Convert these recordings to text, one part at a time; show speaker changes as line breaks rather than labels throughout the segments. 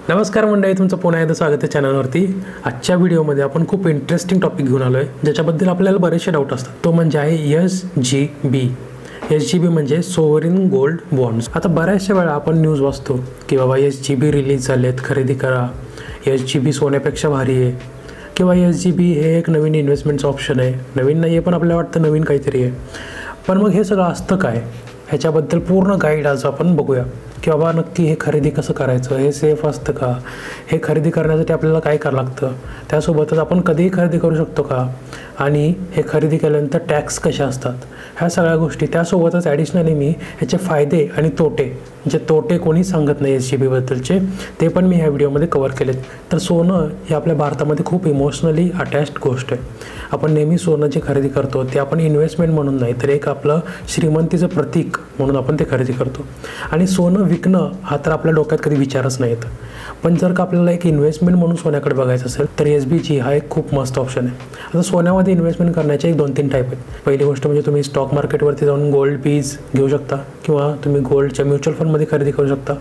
नमस्कार मंडळी, तुमचं पुन्हा एकदा स्वागत आहे चॅनलवरती। आजच्या व्हिडिओमध्ये आपण खूप इंटरेस्टिंग टॉपिक घेऊन आलो आहे, ज्याच्याबद्दल आपल्याला बरेचसे डाऊट असतात। तो म्हणजे आहे SGB। SGB म्हणजे सोवरिन गोल्ड बॉन्ड्स। आता बऱ्याचशा वेळा आपण न्यूज वाचतो की बाबा SGB रिलीज झालेत, खरेदी करा, SGB सोन्यापेक्षा भारी आहे, किंवा SGB हे एक नवीन इन्व्हेस्टमेंटचं ऑप्शन आहे। नवीन नाही आहे, पण आपल्याला वाटतं नवीन काहीतरी आहे। पण मग हे सगळं असतं काय, ह्याच्याबद्दल पूर्ण गाईड आज आपण बघूया की बाबा नक्की हे खरेदी कसं करायचं, हे सेफ असतं का, हे खरेदी करण्यासाठी आपल्याला काय करावं लागतं, त्यासोबतच आपण कधीही खरेदी करू शकतो का, आणि हे खरेदी केल्यानंतर टॅक्स कशा असतात, ह्या सगळ्या गोष्टी। त्यासोबतच ॲडिशनली मी ह्याचे फायदे आणि तोटे, जे तोटे कोणी सांगत नाही SGB बद्दलचे, ते पण मी ह्या व्हिडिओमध्ये कव्हर केलेत। तर सोनं हे आपल्या भारतामध्ये खूप इमोशनली अटॅच्ड गोष्ट आहे। आपण नेहमी सोनं जे खरेदी करतो ते आपण इन्व्हेस्टमेंट म्हणून नाही, तर एक आपलं श्रीमंतीचं प्रतीक म्हणून आपण ते खरेदी करतो। आणि सोनं विकणं हा तर आपल्या डोक्यात कधी विचारच नाही येत। पण जर का आपल्याला एक इन्व्हेस्टमेंट म्हणून सोन्याकडे बघायचं असेल तर SBG हा एक खूप मस्त ऑप्शन आहे। आता सोन्यामध्ये इन्व्हेस्टमेंट करण्याचे 2-3 टाईप आहेत। पहिली गोष्ट म्हणजे तुम्ही स्टॉक मार्केटवरती जाऊन गोल्ड पीस घेऊ शकता, किंवा तुम्ही गोल्डच्या म्युच्युअल फंडमध्ये खरेदी करू शकता,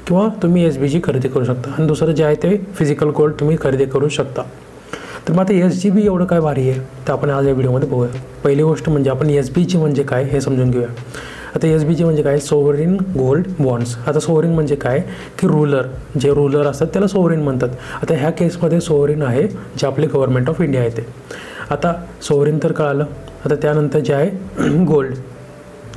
किंवा तुम्ही SBG खरेदी करू शकता। आणि दुसरं जे आहे ते फिजिकल गोल्ड तुम्ही खरेदी करू शकता। तर मग आता SGB एवढं काय भारी आहे तर आपण आज या व्हिडिओमध्ये बघूया। पहिली गोष्ट म्हणजे आपण SBG म्हणजे काय हे समजून घेऊया। आता SBG म्हणजे काय, सोवरिन गोल्ड बॉन्ड्स। आता सोवरिन म्हणजे काय की रूलर, जे रूलर असतात त्याला सोवरिन म्हणतात। आता ह्या केसमध्ये सोवरिन आहे जे आपले गव्हर्नमेंट ऑफ इंडिया आहे ते। आता सोवरिन तर कळालं। आता त्यानंतर जे आहे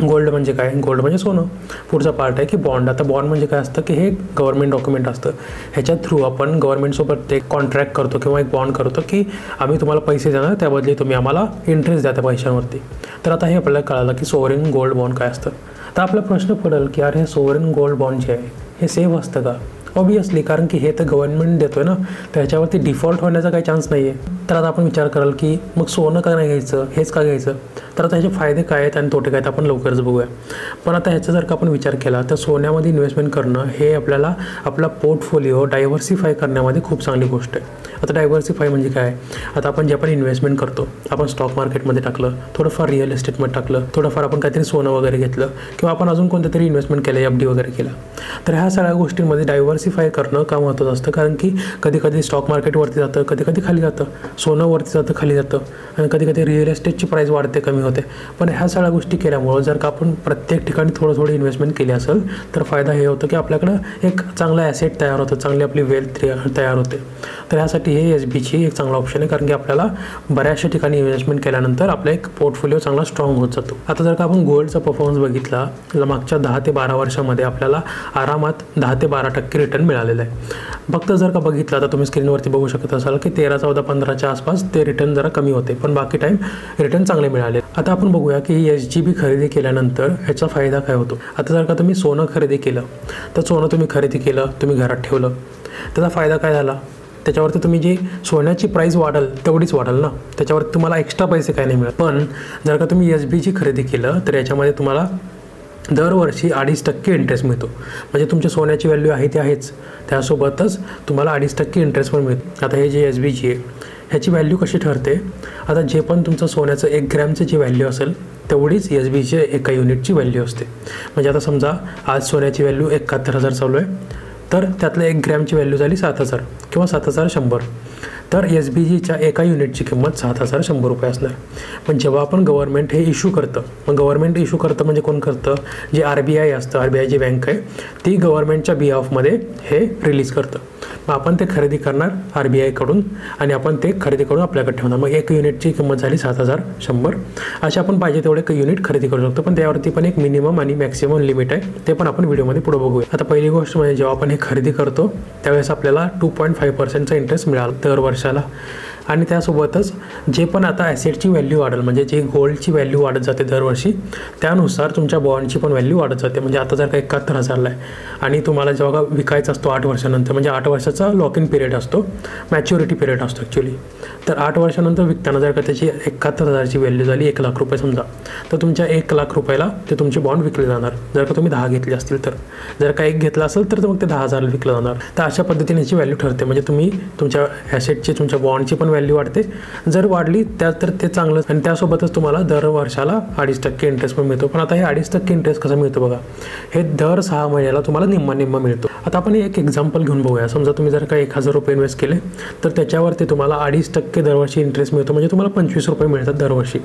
गोल्ड म्हणजे काय, गोल्ड म्हणजे सोनं। पुढचा पार्ट आहे की बॉन्ड। आता बॉन्ड म्हणजे काय असतं की हे गव्हर्नमेंट डॉक्युमेंट असतं, ह्याच्या थ्रू आपण गव्हर्नमेंटसोबत एक कॉन्ट्रॅक्ट करतो किंवा एक बॉन्ड करतो की आम्ही तुम्हाला पैसे देणार, त्याबदली तुम्ही आम्हाला इंटरेस्ट द्या त्या पैशांवरती। तर आता हे आपल्याला कळालं की सोवरिन गोल्ड बॉन्ड काय असतं। तर आपला प्रश्न पडेल की यार हे सोवरिन गोल्ड बॉन्ड जे आहे हे सेफ असतं का? ऑब्वियसली, कारण की हे तर गव्हर्नमेंट देतो आहे ना, तर ह्याच्यावरती डिफॉल्ट होण्याचा काही चान्स नाही आहे। तर आता आपण विचार कराल की मग सोनं का नाही घ्यायचं, हेच का घ्यायचं? तर आता ह्याचे फायदे काय आहेत आणि तोटे काय आहेत आपण लवकरच बघूया। पण आता ह्याचा जर का आपण विचार केला तर सोन्यामध्ये इन्व्हेस्टमेंट करणं हे आपल्याला आपला पोर्टफोलिओ डायव्हर्सिफाय करण्यामध्ये खूप चांगली गोष्ट आहे। आता डायव्हर्सिफाय म्हणजे काय, आता आपण जे आपण इन्व्हेस्टमेंट करतो, आपण स्टॉक मार्केटमध्ये टाकलं, थोडंफार रिअल इस्टेटमध्ये टाकलं, थोडंफार आपण काहीतरी सोनं वगैरे घेतलं, किंवा आपण अजून कोणतं तरी इन्व्हेस्टमेंट केलं, FD वगैरे केलं, तर ह्या सगळ्या गोष्टींमध्ये डायव्हर्सिफाय करणं का महत्त्वाचं असतं। कारण की कधी कधी स्टॉक मार्केटवरती जातं, कधी कधी खाली जातं, सोनं वरती जातं खाली जातं, आणि कधी कधी रिअल इस्टेटची प्राईस वाढते कमी होते। पण ह्या सगळ्या गोष्टी केल्यामुळं जर का आपण प्रत्येक ठिकाणी थोडं इन्व्हेस्टमेंट केली असेल तर फायदा हे होतं की आपल्याकडं एक चांगला ॲसेट तयार होतं, चांगली आपली वेल्थ तयार होते। तर ह्यासाठी हे SBG एक चांगला ऑप्शन आहे, कारण की आपल्याला बऱ्याचशा ठिकाणी इन्व्हेस्टमेंट केल्यानंतर आपला एक पोर्टफोलिओ चांगला स्ट्रॉंग होत जातो। आता जर का आपण गोल्डचा परफॉर्मन्स बघितला, मागच्या 10 ते 12 वर्षामध्ये आपल्याला आरामात 10 ते 12% रिटर्न मिळालेलं आहे। फक्त जर का बघितलं, आता तुम्ही स्क्रीनवरती बघू शकत असाल की 13, 14, 15च्या आसपास ते रिटर्न जरा कमी होते, पण बाकी टाईम रिटर्न चांगले मिळाले। आता आपण बघूया की SGB खरेदी केल्यानंतर ह्याचा फायदा काय होतो। आता जर का तुम्ही सोनं खरेदी केलं, तर सोनं तुम्ही खरेदी केलं, तुम्ही घरात ठेवलं, त्याचा फायदा काय झाला, त्याच्यावरती तुम्ही जी सोन्याची प्राईस वाढेल तेवढीच वाढेल ना, त्याच्यावरती तुम्हाला एक्स्ट्रा पैसे काय नाही मिळत। पण जर का तुम्ही SBG खरेदी केलं तर याच्यामध्ये तुम्हाला दरवर्षी 2.5% इंटरेस्ट मिळतो। म्हणजे तुमच्या सोन्याची व्हॅल्यू आहे ती आहेच, त्यासोबतच तुम्हाला 2.5% इंटरेस्ट पण मिळतो। आता हे जे SBG आहे ह्याची व्हॅल्यू कशी ठरते, आता जे पण तुमचं सोन्याचं 1 ग्रॅमचं जी व्हॅल्यू असेल तेवढीच SBG एका युनिटची व्हॅल्यू असते। म्हणजे आता समजा आज सोन्याची व्हॅल्यू 71,000 चालू आहे, तर त्यातलं 1 ग्रॅमची व्हॅल्यू झाली 7,000 किंवा 7,100, तर SBGच्या एका युनिटची किंमत 7,100 रुपये असणार। पण जेव्हा आपण गव्हर्नमेंट हे इश्यू करतं, मग गव्हर्नमेंट इश्यू करतं म्हणजे कोण करतं, जे RBI असतं, RBI जी बँक आहे ती गव्हर्नमेंटच्या बिहाफमध्ये हे रिलीज करतं। मग आपण ते खरेदी करणार RBI कडून, आणि आपण ते खरेदी करून आपल्याकडे ठेवणार। मग 1 युनिटची किंमत झाली 7,100, असे आपण पाहिजे तेवढे युनिट खरेदी करू शकतो। पण त्यावरती पण एक मिनिमम आणि मॅक्सिमम लिमिट आहे, ते पण आपण व्हिडिओमध्ये पुढे बघूया। आता पहिली गोष्ट म्हणजे जेव्हा आपण हे खरेदी करतो त्यावेळेस आपल्याला 2.5%चा इंटरेस्ट मिळाला दर वर्षाला। आणि त्यासोबतच जे पण आता ॲसेटची व्हॅल्यू वाढेल, म्हणजे जे गोल्डची व्हॅल्यू वाढत जाते दरवर्षी, त्यानुसार तुमच्या बॉन्डची पण व्हॅल्यू वाढत जाते। म्हणजे आता जर का 71,000ला आहे आणि तुम्हाला जेव्हा विकायचा असतो 8 वर्षानंतर, म्हणजे 8 वर्षाचा लॉक इन पिरियड असतो, मॅच्युरिटी पिरियड असतो ॲक्च्युली, तर 8 वर्षानंतर विकताना जर का त्याची 71,000ची व्हॅल्यू झाली 1 लाख रुपये समजा, तर तुमच्या 1 लाख रुपयाला ते तुमचे बॉन्ड विकले जाणार। जर का तुम्ही 10 घेतले असतील तर, जर का 1 घेतला असेल तर मग ते 10,000ला विकलं जाणार। तर अशा पद्धतीने याची व्हॅल्यू ठरते। म्हणजे तुम्ही तुमच्या ॲसेटची, तुमच्या बॉन्डची पण व्हॅल्यू वाढते, जर वाढली तर ते चांगलं, आणि त्यासोबतच तुम्हाला दर वर्षाला 2.5% इंटरेस्ट पण मिळतो. पण आता हे 2.5% इंटरेस्ट कसं मिळतो बघा, हे दर 6 महिन्याला तुम्हाला निम्मा मिळतो. आता आपण एक एक्झाम्पल घेऊन बघूया. समजा तुम्ही जर का 1,000 रुपये इन्व्हेस्ट केले तर त्याच्यावरती तुम्हाला 2.5% दरवर्षी इंटरेस्ट मिळतो, म्हणजे तुम्हाला 25 रुपये मिळतात दरवर्षी.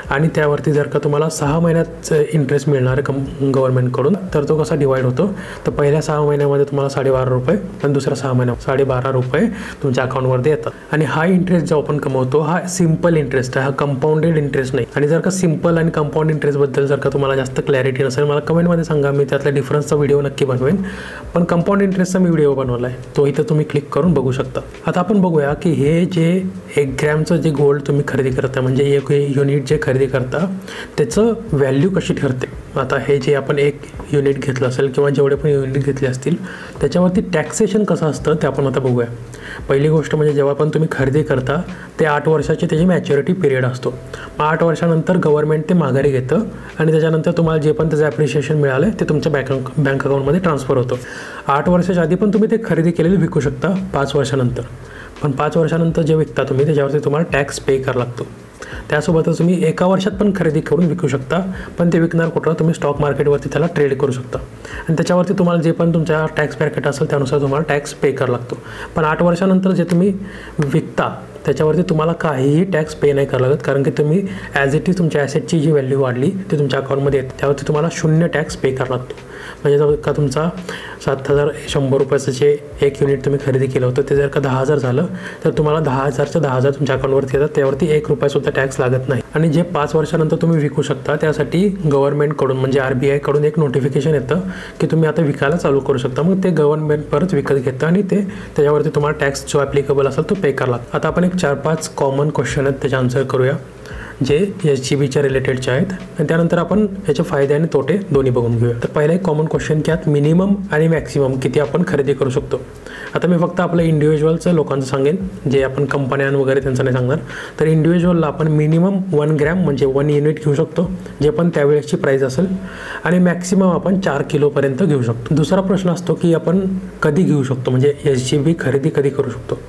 आणि त्यावरती जर का तुम्हाला 6 महिन्यात इंटरेस्ट मिळणार आहे गव्हर्नमेंटकडून, तर तो कसा डिवाइड होतो, तर पहिल्या 6 महिन्यामध्ये तुम्हाला 12.5 रुपये आणि दुसऱ्या 6 महिन्यात 12.5 रुपये तुमच्या अकाउंटवरती येतात. आणि हा इंटरेस्ट जो आपण कमवतो हा सिम्पल इंटरेस्ट आहे, हा कंपाऊंडेड इंटरेस्ट नाही. आणि जर का सिम्पल आणि कंपाऊंड इंटरेस्टबद्दल जर का तुम्हाला जास्त क्लॅरिटी नसेल, मला कमेंटमध्ये सांगा, मी त्यातल्या डिफरन्सचा व्हिडिओ नक्की बनवेन. पण कंपाऊंड इंटरेस्टचा मी व्हिडिओ बनवला आहे, तो इथं तुम्ही क्लिक करून बघू शकता. आता आपण बघूया की हे जे 1 ग्रॅमचं जे गोल्ड तुम्ही खरेदी करता, म्हणजे 1 युनिट जे खरेदी करता त्याचं व्हॅल्यू कशी ठरते. आता हे जे आपण 1 युनिट घेतलं असेल किंवा जेवढे पण युनिट घेतले असतील त्याच्यावरती टॅक्सेशन कसं असतं ते आपण आता बघूया. पहिली गोष्ट म्हणजे जेव्हा पण तुम्ही खरेदी करता ते 8 वर्षाची त्याची मॅच्युरिटी पिरियड असतो. मग 8 वर्षानंतर गव्हर्नमेंट ते माघारी घेतं आणि त्याच्यानंतर तुम्हाला जे पण त्याचं ॲप्रिशिएशन मिळालं ते तुमच्या बँक अकाउंटमध्ये ट्रान्सफर होतं. 8 वर्षाच्या आधी पण तुम्ही ते खरेदी केलेले विकू शकता 5 वर्षानंतर. पण 5 वर्षानंतर जे विकता तुम्ही त्याच्यावरती तुम्हाला टॅक्स पे करावा लागतो. त्यासोबतच तुम्ही 1 वर्षात पण खरेदी करून विकू शकता, पण ते विकणार कुठं, तुम्ही स्टॉक मार्केटवरती त्याला ट्रेड करू शकता आणि त्याच्यावरती तुम्हाला जे पण तुमच्या टॅक्स ब्रॅकेट असेल त्यानुसार तुम्हाला टॅक्स पे करावा लागतो. पण 8 वर्षानंतर जे तुम्ही विकता त्याच्यावरती तुम्हाला काहीही टॅक्स पे नाही करावं लागत, कारण की तुम्ही ॲज इट इज तुमच्या ॲसेटची जी व्हॅल्यू वाढली ती तुमच्या अकाउंटमध्ये येते, त्यावरती तुम्हाला 0 टॅक्स पे करावा लागतो. म्हणजे जर का तुमचा 7,100 रुपयाचं जे 1 युनिट तुम्ही खरेदी केलं होतं ते जर का 10,000 झालं तर तुम्हाला 10,000च्या 10,000 तुमच्या अकाउंटवरती येतात, त्यावरती 1 रुपयासुद्धा टॅक्स लागत नाही. आणि जे 5 वर्षानंतर तुम्ही विकू शकता त्यासाठी गव्हर्नमेंटकडून म्हणजे RBI कडून एक नोटिफिकेशन येतं की तुम्ही आता विकायला चालू करू शकता. मग ते गव्हर्नमेंट परत विकत घेतं आणि ते त्याच्यावरती तुम्हाला टॅक्स जो ॲप्लिकेबल असेल तो पे करावा लागतो. आता आपण एक 4-5 कॉमन क्वेश्चन आहेत त्याचे आन्सर करूया जे SGBच्या रिलेटेडचे आहेत, आणि त्यानंतर आपण याचे फायदे आणि तोटे दोन्ही बघून घेऊया. तर पहिला एक कॉमन क्वेश्चन की यात मिनिमम आणि मॅक्सिमम किती आपण खरेदी करू शकतो. आता मी फक्त आपलं इंडिव्हिज्युअलचं लोकांचं सांगेन, जे आपण कंपन्यां वगैरे त्यांचं नाही सांगणार. तर इंडिव्हिज्युअलला आपण मिनिमम 1 ग्रॅम म्हणजे 1 युनिट घेऊ शकतो, जे पण त्यावेळेसची प्राईस असेल, आणि मॅक्सिमम आपण 4 किलोपर्यंत घेऊ शकतो. दुसरा प्रश्न असतो की आपण कधी घेऊ शकतो, म्हणजे SGB खरेदी कधी करू शकतो.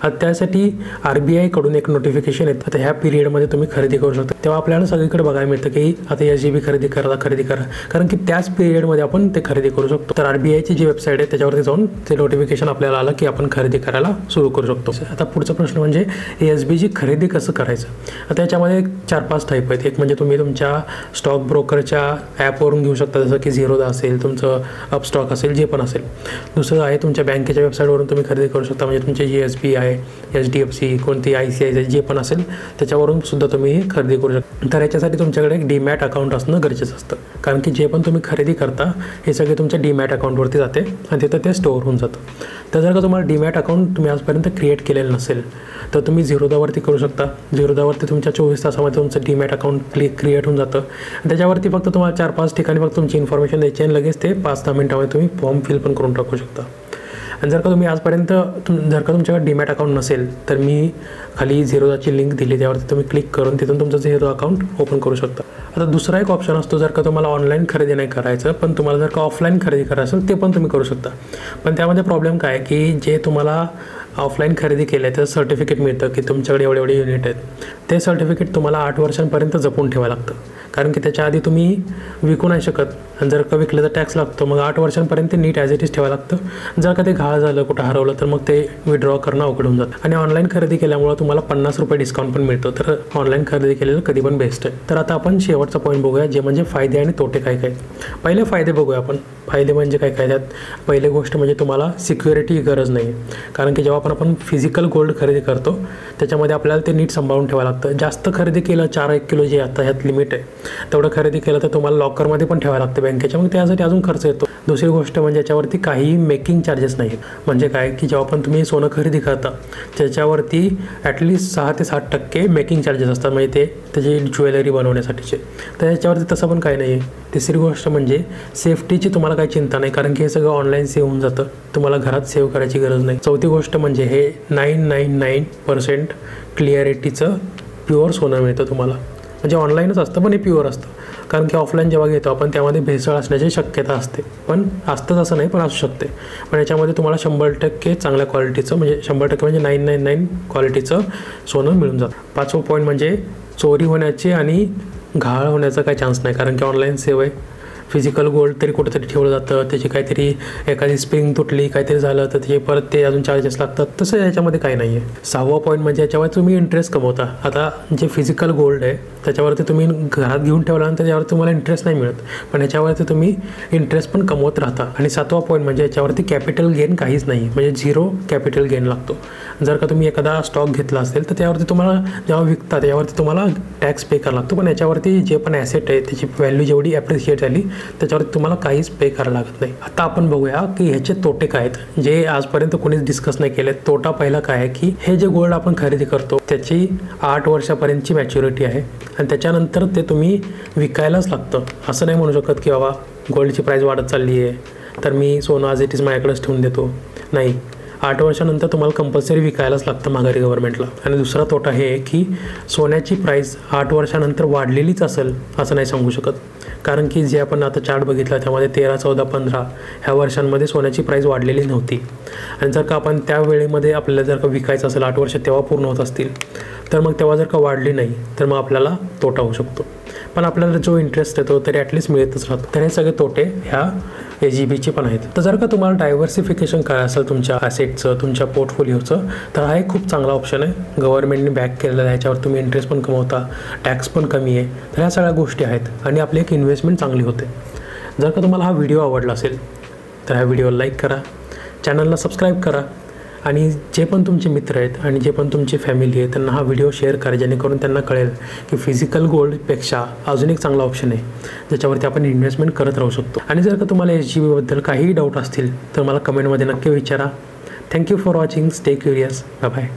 आता त्यासाठी RBI कडून एक नोटिफिकेशन येतं, आता ह्या पिरियडमध्ये तुम्ही खरेदी करू शकता. तेव्हा आपल्याला सगळीकडे बघायला मिळतं की आता SGB खरेदी करा, कारण की त्याच पिरियडमध्ये आपण ते खरेदी करू शकतो. तर RBIची जी वेबसाईट आहे त्याच्यावरती जाऊन ते नोटिफिकेशन आपल्याला आलं की आपण खरेदी करायला सुरू करू शकतो. आता पुढचा प्रश्न म्हणजे SGBची खरेदी कसं करायचं. आता याच्यामध्ये 4-5 टाईप आहेत. एक म्हणजे तुम्ही तुमच्या स्टॉक ब्रोकरच्या ॲपवरून घेऊ शकता, जसं की झिरोदा असेल, तुमचं अपस्टॉक असेल, जे पण असेल. दुसरं आहे तुमच्या बँकेच्या वेबसाईटवरून तुम्ही खरेदी करू शकता, म्हणजे तुमचे SBI, HDFC, कोणती ICICI जे पण असेल त्याच्यावरून सुद्धा तुम्ही खरेदी करू शकता. तर याच्यासाठी तुमच्याकडे एक डीमॅट अकाउंट असणं गरजेचं असतं, कारण की जे पण तुम्ही खरेदी करता हे सगळे तुमच्या डीमॅट अकाउंटवरती जाते आणि तिथं ते स्टोअर होऊन जातं. तर जर का तुम्हाला डीमॅट अकाउंट तुम्ही आजपर्यंत क्रिएट केलेलं नसेल तर तुम्ही झिरोदावरती करू शकता. झिरोदावरती तुमच्या 24 तासामध्ये तुमचं डीमॅट अकाउंट क्रिएट होऊन जातं आणि त्याच्यावरती फक्त तुम्हाला 4-5 ठिकाणी फक्त तुमची इन्फॉर्मेशन द्यायची आणि लगेच ते 5-10 मिनिटामध्ये तुम्ही फॉर्म फिल पण करून टाकू शकता. आणि जर का तुम्ही आजपर्यंत जर का तुमच्याकडे डीमॅट अकाउंट नसेल तर मी खाली झिरोदाची लिंक दिली, त्यावरती तुम्ही क्लिक करून तिथून तुमचं झिरो अकाउंट ओपन करू शकता. आता दुसरा एक ऑप्शन असतो, जर का तुम्हाला ऑनलाईन खरेदी नाही करायचं पण तुम्हाला जर का ऑफलाईन खरेदी करायचं असेल ते पण तुम्ही करू शकता. पण त्यामध्ये प्रॉब्लेम काय की जे तुम्हाला ऑफलाईन खरेदी केलं आहे तर सर्टिफिकेट मिळतं की तुमच्याकडे एवढे युनिट आहेत. ते सर्टिफिकेट तुम्हाला 8 वर्षांपर्यंत जपून ठेवावं लागतं, कारण की त्याच्या आधी तुम्ही विकू नाही शकत आणि जर का विकलं तर टॅक्स लागतो. मग 8 वर्षांपर्यंत नीट ॲज इट इज ठेवावं लागतं. जर का ते घाळ झालं, कुठं हरवलं तर मग ते विड्रॉ करणं अवघड होऊन जातं. आणि ऑनलाईन खरेदी केल्यामुळं तुम्हाला 50 रुपये डिस्काउंट पण मिळतो. तर ऑनलाईन खरेदी केलेलं कधी पण बेस्ट आहे. तर आता आपण शेवटचा पॉईंट बघूया, जे म्हणजे फायदे आणि तोटे काय काय. पहिले फायदे बघूया आपण. फायदे म्हणजे काय काय त्यात. पहिली गोष्ट म्हणजे तुम्हाला सिक्युरिटी गरज नाही, कारण की जेव्हा आपण फिजिकल गोल्ड खरेदी करतो त्याच्यामध्ये आपल्याला ते नीट सांभाळून ठेवावं लागतं. जास्त खरेदी केलं 4-1 किलो जे आता ह्यात लिमिट आहे तेवढं खरेदी केलं तर तुम्हाला लॉकरमध्ये पण ठेवावं लागतं बँकेच्या, मग त्यासाठी अजून खर्च येतो. दुसरी गोष्ट म्हणजे याच्यावरती काहीही मेकिंग चार्जेस नाही आहेत. म्हणजे काय की जेव्हा पण तुम्ही सोनं खरेदी करता त्याच्यावरती ॲटलिस्ट 6 ते 7% मेकिंग चार्जेस असतात, म्हणजे ते त्याची ज्वेलरी बनवण्यासाठीचे. तर याच्यावरती तसं पण काही नाही आहे. तिसरी गोष्ट म्हणजे सेफ्टीची तुम्हाला काही चिंता नाही, कारण की हे सगळं ऑनलाईन सेव्ह होऊन जातं, तुम्हाला घरात सेव्ह करायची गरज नाही. चौथी गोष्ट म्हणजे हे 999% क्लिअरिटीचं प्युअर सोनं मिळतं तुम्हाला. म्हणजे ऑनलाईनच असतं पण हे प्युअर असतं. कारण की ऑफलाईन जेव्हा घेतो आपण त्यामध्ये भेसळ असण्याची शक्यता असते, पण असतंच असं नाही, पण असू शकते. पण याच्यामध्ये तुम्हाला 100% चांगल्या क्वालिटीचं, म्हणजे 100% म्हणजे 999 क्वालिटीचं सोनं मिळून जातं. 5वा पॉईंट म्हणजे चोरी होण्याची आणि घाळ होण्याचा काही चान्स नाही, कारण की ऑनलाईन सेवा आहे. फिजिकल गोल्ड तरी कुठेतरी ठेवलं जातं, त्याची काहीतरी एखादी स्प्रिंग तुटली, काहीतरी झालं तर त्याचे परत ते अजून चार्जेस लागतात, तसं याच्यामध्ये काही नाही आहे. 6वा पॉईंट म्हणजे याच्यावर तुम्ही इंटरेस्ट कमवता. आता जे फिजिकल गोल्ड आहे त्याच्यावरती तुम्ही घरात घेऊन ठेवल्यानंतर त्याच्यावर तुम्हाला इंटरेस्ट नाही मिळत, पण याच्यावरती तुम्ही इंटरेस्ट पण कमवत राहता. आणि 7वा पॉईंट म्हणजे याच्यावरती कॅपिटल गेन काहीच नाही, म्हणजे 0 कॅपिटल गेन लागतो. जर का तुम्ही एखादा स्टॉक घेतला असेल तर त्यावरती तुम्हाला जेव्हा विकता त्याच्यावरती तुम्हाला टॅक्स पे करावा लागतो, पण याच्यावरती जे पण ॲसेट आहे त्याची व्हॅल्यू जेवढी ॲप्रिशिएट झाली त्याच्यावरती तुम्हाला काहीच पे करावं लागत नाही. आता आपण बघूया की ह्याचे तोटे काय आहेत, जे आजपर्यंत कोणीच डिस्कस नाही केले. तोटा पहिला काय आहे की हे जे गोल्ड आपण खरेदी करतो त्याची 8 वर्षापर्यंतची मॅच्युरिटी आहे आणि त्याच्यानंतर ते तुम्ही विकायलाच लागतं. असं नाही म्हणू शकत की बाबा गोल्डची प्राईस वाढत चालली आहे तर मी सोनं ॲज इट इज माझ्याकडेच ठेवून देतो. नाही, 8 वर्षानंतर तुम्हाला कंपल्सरी विकायलाच लागतं माघारी गव्हर्नमेंटला. आणि दुसरा तोटा हे आहे की सोन्याची प्राईस 8 वर्षानंतर वाढलेलीच असेल असं नाही सांगू शकत, कारण की जे आपण आता चार्ट बघितला त्यामध्ये 13, 14, 15 ह्या वर्षांमध्ये सोन्याची प्राईस वाढलेली नव्हती. आणि जर का आपण त्या वेळेमध्ये आपल्याला जर का विकायचं असेल 8 वर्ष तेव्हा पूर्ण होत असतील तर मग तेव्हा जर का वाढली नाही तर मग आपल्याला तोटा होऊ शकतो. पण आपल्याला जो इंटरेस्ट येतो तरी ॲटलिस्ट मिळतच राहतो. तर हे सगळे तोटे ह्या SGBचे पण आहेत. तर जर का तुम्हाला डायव्हर्सिफिकेशन करायचं असेल तुमच्या ॲसेटचं, तुमच्या पोर्टफोलिओचं, तर हा एक खूप चांगला ऑप्शन आहे. गव्हर्नमेंटने बॅक केलेला आहे, ह्याच्यावर तुम्ही इंटरेस्ट पण कमवता, टॅक्स पण कमी आहे. तर ह्या सगळ्या गोष्टी आहेत आणि आपली एक इन्व्हेस्टमेंट चांगली होते. जर का तुम्हाला हा व्हिडिओ आवडला असेल तर ह्या व्हिडिओला लाईक करा, चॅनलला सबस्क्राईब करा आणि जे पण तुमचे मित्र आहेत आणि जे पण तुमची फॅमिली आहे त्यांना हा व्हिडिओ शेअर करा, जेणेकरून त्यांना कळेल की फिजिकल गोल्डपेक्षा अजून एक चांगला ऑप्शन आहे ज्याच्यावरती आपण इन्व्हेस्टमेंट करत राहू शकतो. आणि जर का तुम्हाला SGBबद्दल काहीही डाऊट असतील तर मला कमेंटमध्ये नक्की विचारा. Thank you for watching. Stay curious. Bye bye.